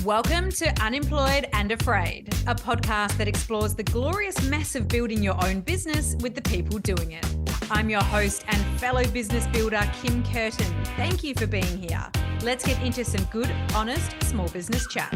Welcome to Unemployed and Afraid, a podcast that explores the glorious mess of building your own business with the people doing it. I'm your host and fellow business builder, Kim Kerton. Thank you for being here. Let's get into some good, honest, small business chat.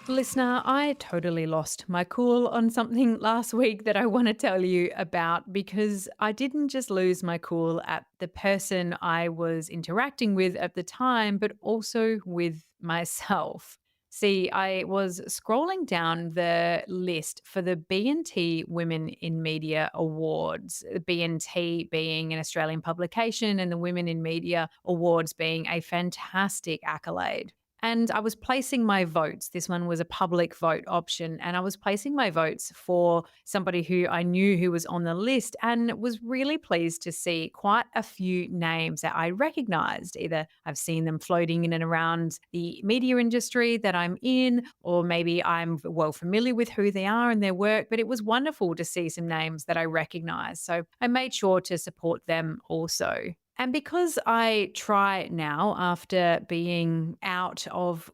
Listener, I totally lost my cool on something last week that I want to tell you about, because I didn't just lose my cool at the person I was interacting with at the time, but also with myself. See, I was scrolling down the list for the B&T Women in Media Awards, B&T being an Australian publication and the Women in Media Awards being a fantastic accolade. And I was placing my votes. This one was a public vote option. And I was placing my votes for somebody who I knew who was on the list, and was really pleased to see quite a few names that I recognized. Either I've seen them floating in and around the media industry that I'm in, or maybe I'm well familiar with who they are and their work. But it was wonderful to see some names that I recognized. So I made sure to support them also. And because I try now, after being out of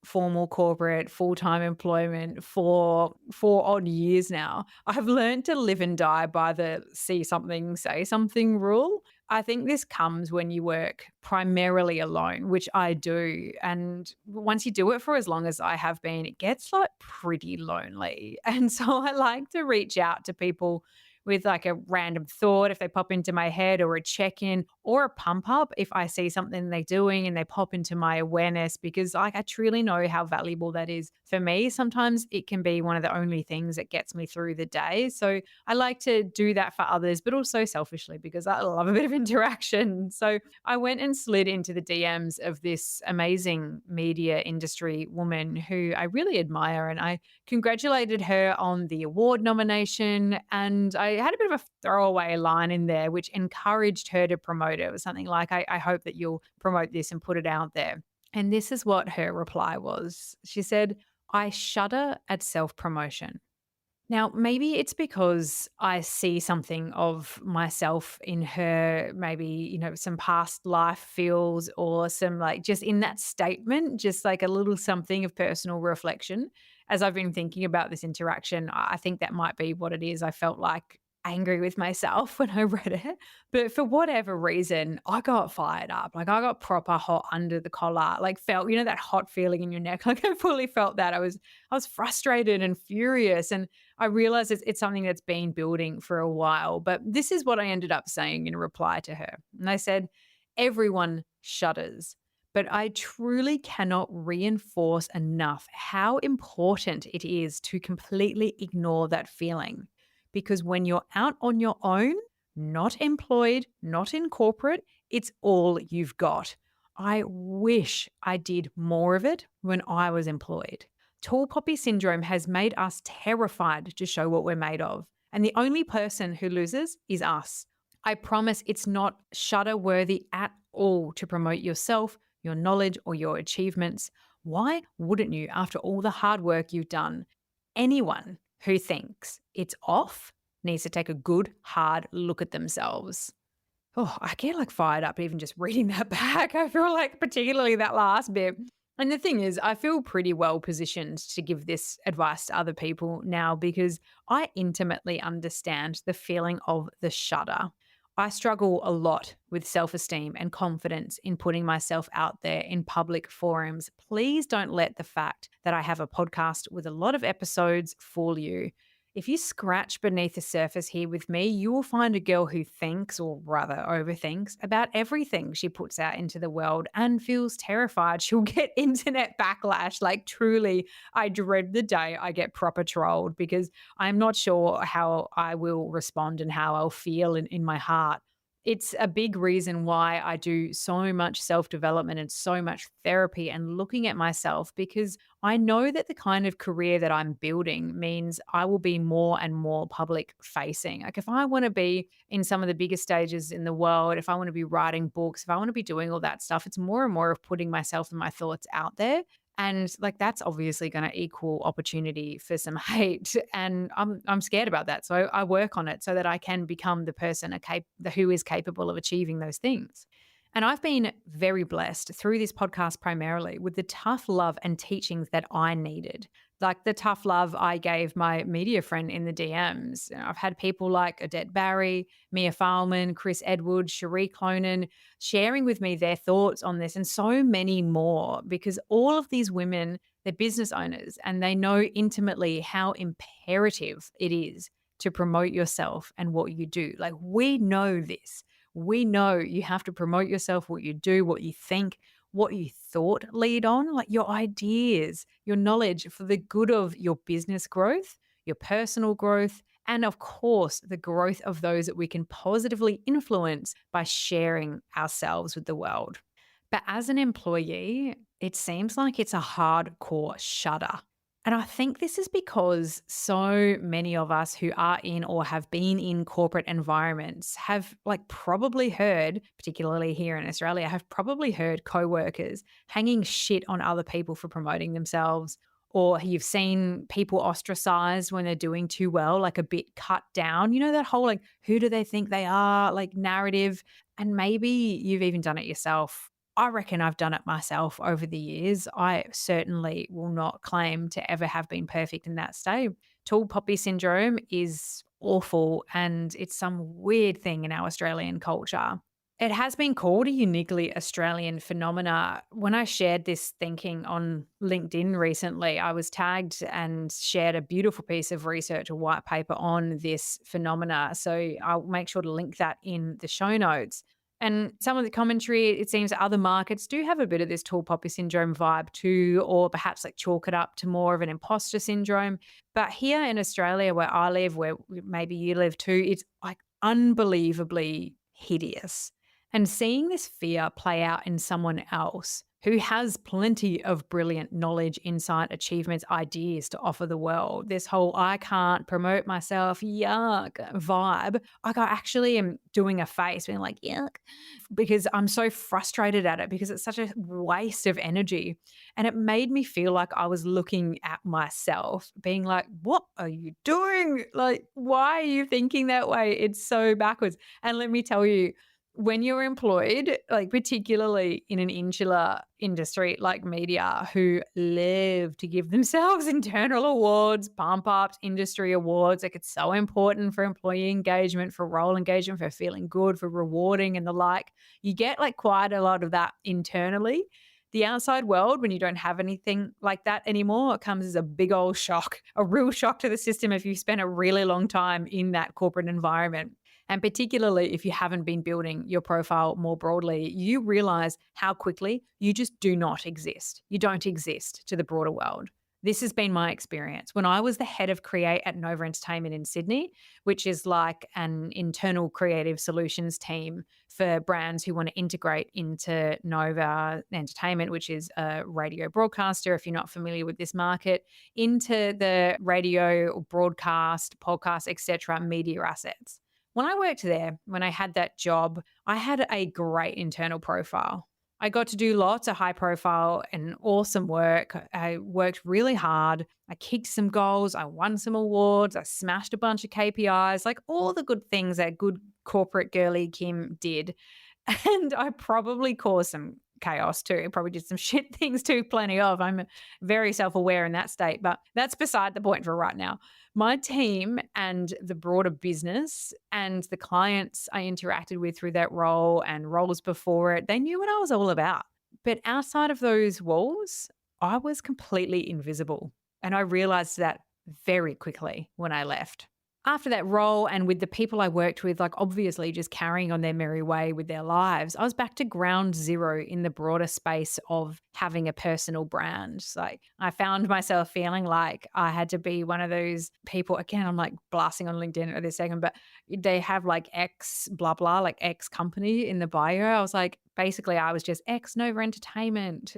formal corporate, full-time employment for 4 odd years now, I've learned to live and die by the see something, say something rule. I think this comes when you work primarily alone, which I do. And once you do it for as long as I have been, it gets like pretty lonely. And so I like to reach out to people with like a random thought if they pop into my head, or a check-in, or a pump up if I see something they're doing and they pop into my awareness, because I truly know how valuable that is for me. Sometimes it can be one of the only things that gets me through the day. So I like to do that for others, but also selfishly because I love a bit of interaction. So I went and slid into the DMs of this amazing media industry woman who I really admire, and I congratulated her on the award nomination, and I had a bit of a throwaway line in there which encouraged her to promote it. It was something like, I hope that you'll promote this and put it out there. And this is what her reply was. She said, "I shudder at self-promotion." Now, maybe it's because I see something of myself in her, maybe, some past life feels, or some like just in that statement, just like a little something of personal reflection. As I've been thinking about this interaction, I think that might be what it is. I felt like angry with myself when I read it. But for whatever reason, I got fired up. Like I got proper hot under the collar, like felt, that hot feeling in your neck. Like I fully felt that. I was frustrated and furious. And I realized it's something that's been building for a while. But this is what I ended up saying in reply to her. And I said, "Everyone shudders. But I truly cannot reinforce enough how important it is to completely ignore that feeling. Because when you're out on your own, not employed, not in corporate, it's all you've got. I wish I did more of it when I was employed. Tall poppy syndrome has made us terrified to show what we're made of. And the only person who loses is us. I promise it's not shudder worthy at all to promote yourself, your knowledge, or your achievements. Why wouldn't you after all the hard work you've done? Anyone who thinks it's off needs to take a good, hard look at themselves." Oh, I get like fired up even just reading that back. I feel like particularly that last bit. And the thing is, I feel pretty well positioned to give this advice to other people now, because I intimately understand the feeling of the shudder. I struggle a lot with self-esteem and confidence in putting myself out there in public forums. Please don't let the fact that I have a podcast with a lot of episodes fool you. If you scratch beneath the surface here with me, you will find a girl who thinks, or rather overthinks, about everything she puts out into the world and feels terrified she'll get internet backlash. Like truly, I dread the day I get proper trolled, because I'm not sure how I will respond and how I'll feel in my heart. It's a big reason why I do so much self-development and so much therapy and looking at myself, because I know that the kind of career that I'm building means I will be more and more public facing. Like if I want to be in some of the biggest stages in the world, if I want to be writing books, if I want to be doing all that stuff, it's more and more of putting myself and my thoughts out there. And like that's obviously going to equal opportunity for some hate, and I'm scared about that. So I work on it so that I can become the person who is capable of achieving those things. And I've been very blessed through this podcast primarily with the tough love and teachings that I needed. Like the tough love I gave my media friend in the DMs. I've had people like Odette Barry, Mia Farman, Chris Edwards, Cherie Clonan sharing with me their thoughts on this and so many more because all of these women, they're business owners and they know intimately how imperative it is to promote yourself and what you do. Like we know this. We know you have to promote yourself, what you do, what you think, what you thought lead on, like your ideas, your knowledge for the good of your business growth, your personal growth, and of course, the growth of those that we can positively influence by sharing ourselves with the world. But as an employee, it seems like it's a hardcore shudder. And I think this is because so many of us who are in or have been in corporate environments have like probably heard, particularly here in Australia, have probably heard coworkers hanging shit on other people for promoting themselves. Or you've seen people ostracized when they're doing too well, like a bit cut down. You know, that whole like, who do they think they are, like narrative. And maybe you've even done it yourself. I reckon I've done it myself over the years. I certainly will not claim to ever have been perfect in that state. Tall poppy syndrome is awful and it's some weird thing in our Australian culture. It has been called a uniquely Australian phenomena. When I shared this thinking on LinkedIn recently, I was tagged and shared a beautiful piece of research, a white paper on this phenomena. So I'll make sure to link that in the show notes. And some of the commentary, it seems other markets do have a bit of this tall poppy syndrome vibe too, or perhaps like chalk it up to more of an imposter syndrome. But here in Australia, where I live, where maybe you live too, it's like unbelievably hideous. And seeing this fear play out in someone else who has plenty of brilliant knowledge, insight, achievements, ideas to offer the world, this whole I can't promote myself, yuck vibe, I actually am doing a face being like, yuck, because I'm so frustrated at it because it's such a waste of energy. And it made me feel like I was looking at myself, being like, what are you doing? Like, why are you thinking that way? It's so backwards. And let me tell you, when you're employed, like particularly in an insular industry like media, who live to give themselves internal awards, pump ups, industry awards, like it's so important for employee engagement, for role engagement, for feeling good, for rewarding and the like. You get like quite a lot of that internally. The outside world, when you don't have anything like that anymore, it comes as a big old shock, a real shock to the system if you spent a really long time in that corporate environment. And particularly if you haven't been building your profile more broadly, you realize how quickly you just do not exist. You don't exist to the broader world. This has been my experience. When I was the head of Create at Nova Entertainment in Sydney, which is like an internal creative solutions team for brands who want to integrate into Nova Entertainment, which is a radio broadcaster, if you're not familiar with this market, into the radio, broadcast, podcast, etc., media assets. When I worked there, when I had that job, I had a great internal profile. I got to do lots of high profile and awesome work. I worked really hard. I kicked some goals. I won some awards. I smashed a bunch of KPIs, like all the good things that good corporate girly Kim did. And I probably caused some chaos too. I probably did some shit things too, plenty of. I'm very self-aware in that state, but that's beside the point for right now. My team and the broader business and the clients I interacted with through that role and roles before it, they knew what I was all about. But outside of those walls, I was completely invisible. And I realized that very quickly when I left. After that role and with the people I worked with, like obviously just carrying on their merry way with their lives, I was back to ground zero in the broader space of having a personal brand. So like I found myself feeling like I had to be one of those people, again, I'm like blasting on LinkedIn at this second, but they have like X blah, blah, like X company in the bio. I was like, basically I was just X Nova Entertainment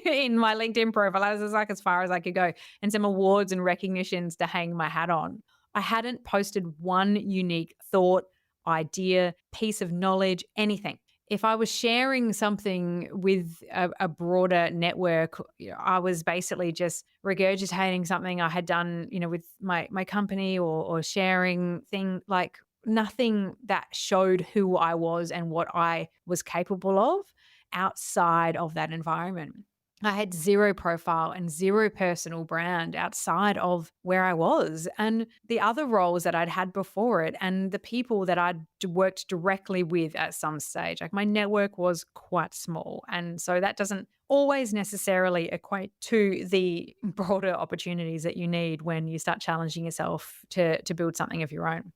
in my LinkedIn profile. I was like as far as I could go and some awards and recognitions to hang my hat on. I hadn't posted one unique thought, idea, piece of knowledge, anything. If I was sharing something with a broader network, I was basically just regurgitating something I had done, with my company or sharing thing like nothing that showed who I was and what I was capable of outside of that environment. I had zero profile and zero personal brand outside of where I was and the other roles that I'd had before it and the people that I'd worked directly with at some stage. Like my network was quite small. And so that doesn't always necessarily equate to the broader opportunities that you need when you start challenging yourself to build something of your own.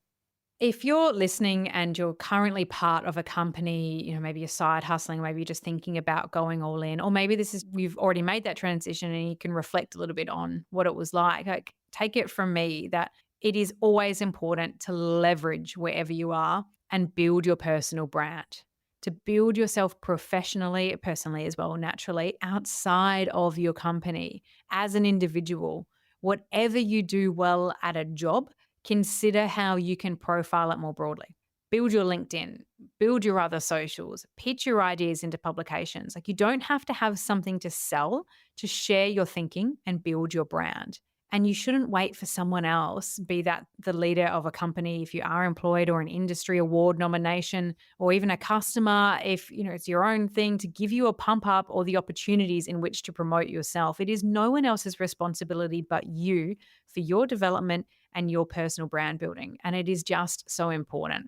If you're listening and you're currently part of a company, maybe you're side hustling, maybe you're just thinking about going all in, or maybe this is you've already made that transition and you can reflect a little bit on what it was like. Like take it from me that it is always important to leverage wherever you are and build your personal brand. To build yourself professionally, personally as well, naturally, outside of your company as an individual. Whatever you do well at a job, consider how you can profile it more broadly. Build your LinkedIn, build your other socials, pitch your ideas into publications. Like you don't have to have something to sell to share your thinking and build your brand. And you shouldn't wait for someone else, be that the leader of a company, if you are employed, or an industry award nomination, or even a customer, if it's your own thing, to give you a pump up or the opportunities in which to promote yourself. It is no one else's responsibility but you for your development and your personal brand building. And it is just so important.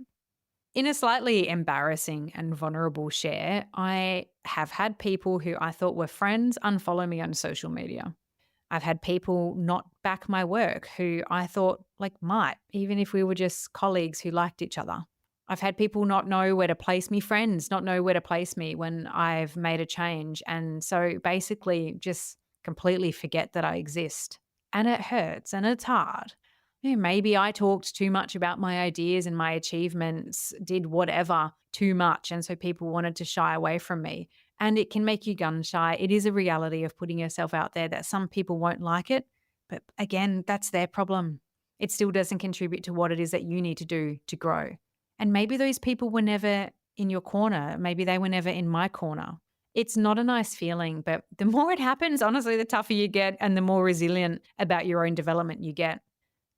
In a slightly embarrassing and vulnerable share, I have had people who I thought were friends unfollow me on social media. I've had people not back my work who I thought might, even if we were just colleagues who liked each other. I've had people not know where to place me, friends not know where to place me when I've made a change. And so basically just completely forget that I exist. And it hurts and it's hard. Maybe I talked too much about my ideas and my achievements, did whatever too much. And so people wanted to shy away from me. And it can make you gun shy. It is a reality of putting yourself out there that some people won't like it. But again, that's their problem. It still doesn't contribute to what it is that you need to do to grow. And maybe those people were never in your corner. Maybe they were never in my corner. It's not a nice feeling, but the more it happens, honestly, the tougher you get and the more resilient about your own development you get.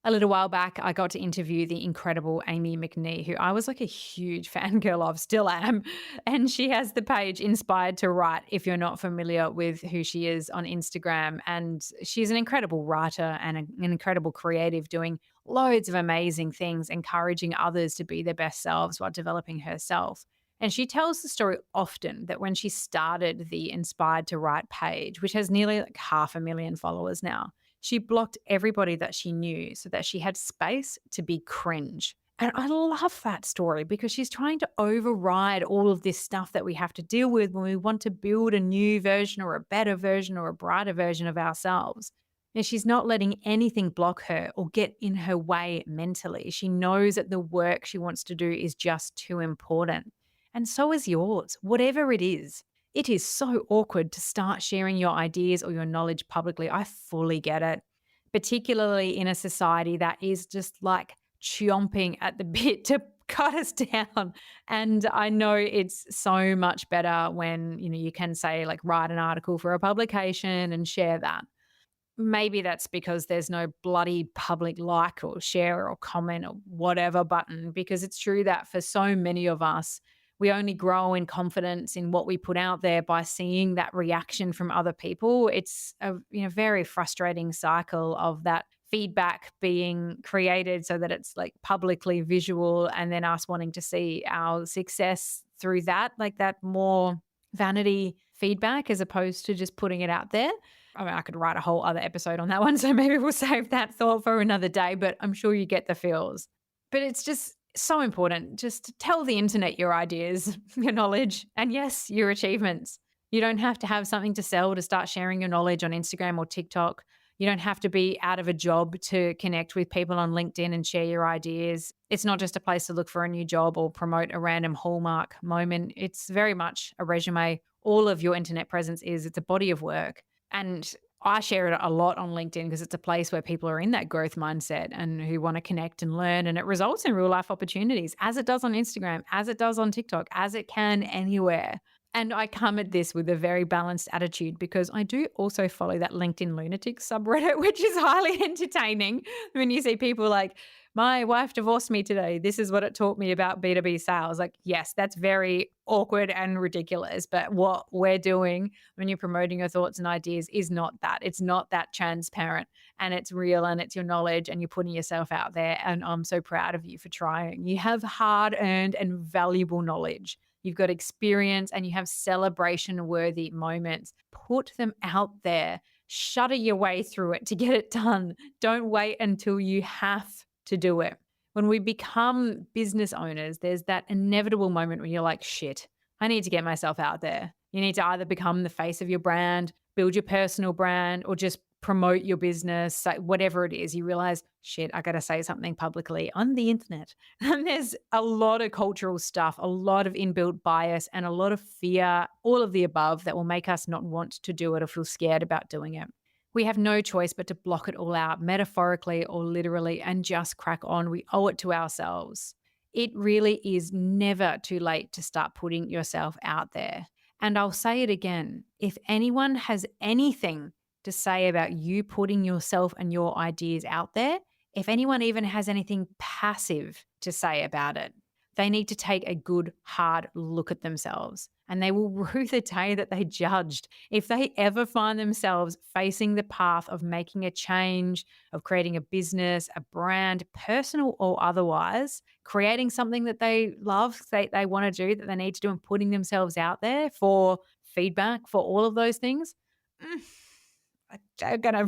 A little while back, I got to interview the incredible Amy McNee, who I was a huge fangirl of, still am. And she has the page Inspired to Write, if you're not familiar with who she is on Instagram. And she's an incredible writer and an incredible creative, doing loads of amazing things, encouraging others to be their best selves while developing herself. And she tells the story often that when she started the Inspired to Write page, which has nearly 500,000 followers now, she blocked everybody that she knew so that she had space to be cringe. And I love that story because she's trying to override all of this stuff that we have to deal with when we want to build a new version or a better version or a brighter version of ourselves. And she's not letting anything block her or get in her way mentally. She knows that the work she wants to do is just too important. And so is yours, whatever it is. It is so awkward to start sharing your ideas or your knowledge publicly. I fully get it, particularly in a society that is just chomping at the bit to cut us down. And I know it's so much better when, you can say write an article for a publication and share that. Maybe that's because there's no bloody public like or share or comment or whatever button, because it's true that for so many of us, we only grow in confidence in what we put out there by seeing that reaction from other people. It's a very frustrating cycle of that feedback being created so that it's publicly visual and then us wanting to see our success through that, that more vanity feedback as opposed to just putting it out there. I mean, I could write a whole other episode on that one, so maybe we'll save that thought for another day, but I'm sure you get the feels. But it's just so important just to tell the internet your ideas, your knowledge, and yes, your achievements. You don't have to have something to sell to start sharing your knowledge on Instagram or TikTok. You don't have to be out of a job to connect with people on LinkedIn and share your ideas. It's not just a place to look for a new job or promote a random hallmark moment. It's very much a resume. All of your internet presence it's a body of work. And I share it a lot on LinkedIn because it's a place where people are in that growth mindset and who want to connect and learn. And it results in real life opportunities, as it does on Instagram, as it does on TikTok, as it can anywhere. And I come at this with a very balanced attitude because I do also follow that LinkedIn lunatic subreddit, which is highly entertaining when you see people My wife divorced me today. This is what it taught me about B2B sales. Like, yes, that's very awkward and ridiculous. But what we're doing when you're promoting your thoughts and ideas is not that. It's not that transparent, and it's real, and it's your knowledge, and you're putting yourself out there. And I'm so proud of you for trying. You have hard earned and valuable knowledge. You've got experience and you have celebration worthy moments. Put them out there. Shudder your way through it to get it done. Don't wait until you have to do it. When we become business owners, there's that inevitable moment when you're like, shit, I need to get myself out there. You need to either become the face of your brand, build your personal brand, or just promote your business, like whatever it is. You realize, shit, I got to say something publicly on the internet. And there's a lot of cultural stuff, a lot of inbuilt bias, and a lot of fear, all of the above that will make us not want to do it or feel scared about doing it. We have no choice but to block it all out, metaphorically or literally, and just crack on. We owe it to ourselves. It really is never too late to start putting yourself out there. And I'll say it again, if anyone has anything to say about you putting yourself and your ideas out there, if anyone even has anything passive to say about it, they need to take a good, hard look at themselves, and they will rue the day that they judged. If they ever find themselves facing the path of making a change, of creating a business, a brand, personal or otherwise, creating something that they love, they want to do, that they need to do, and putting themselves out there for feedback, for all of those things, I'm gonna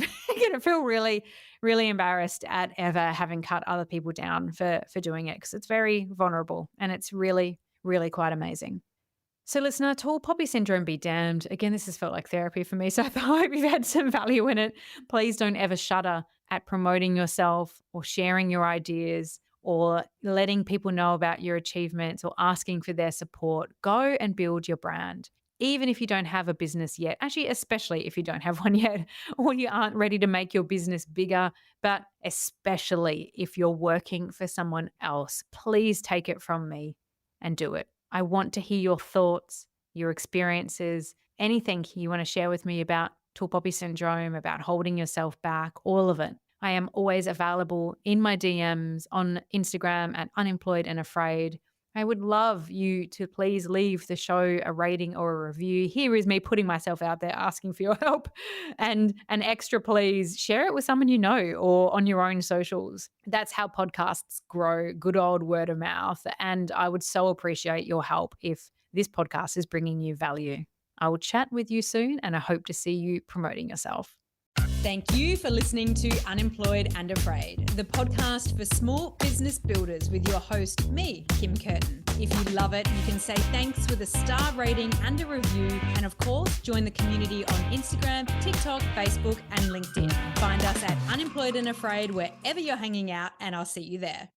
feel really, really embarrassed at ever having cut other people down for doing it, because it's very vulnerable and it's really, really quite amazing. So, listener, tall poppy syndrome be damned. Again, this has felt like therapy for me, so I hope you've had some value in it. Please don't ever shudder at promoting yourself or sharing your ideas or letting people know about your achievements or asking for their support. Go and build your brand. Even if you don't have a business yet, actually, especially if you don't have one yet, or you aren't ready to make your business bigger, but especially if you're working for someone else, please take it from me and do it. I want to hear your thoughts, your experiences, anything you want to share with me about tall poppy syndrome, about holding yourself back, all of it. I am always available in my DMs on Instagram at unemployed and afraid. I would love you to please leave the show a rating or a review. Here is me putting myself out there, asking for your help. And an extra, please share it with someone you know or on your own socials. That's how podcasts grow, good old word of mouth. And I would so appreciate your help if this podcast is bringing you value. I will chat with you soon, and I hope to see you promoting yourself. Thank you for listening to Unemployed and Afraid, the podcast for small business builders with your host, me, Kim Kerton. If you love it, you can say thanks with a star rating and a review. And of course, join the community on Instagram, TikTok, Facebook, and LinkedIn. Find us at Unemployed and Afraid wherever you're hanging out, and I'll see you there.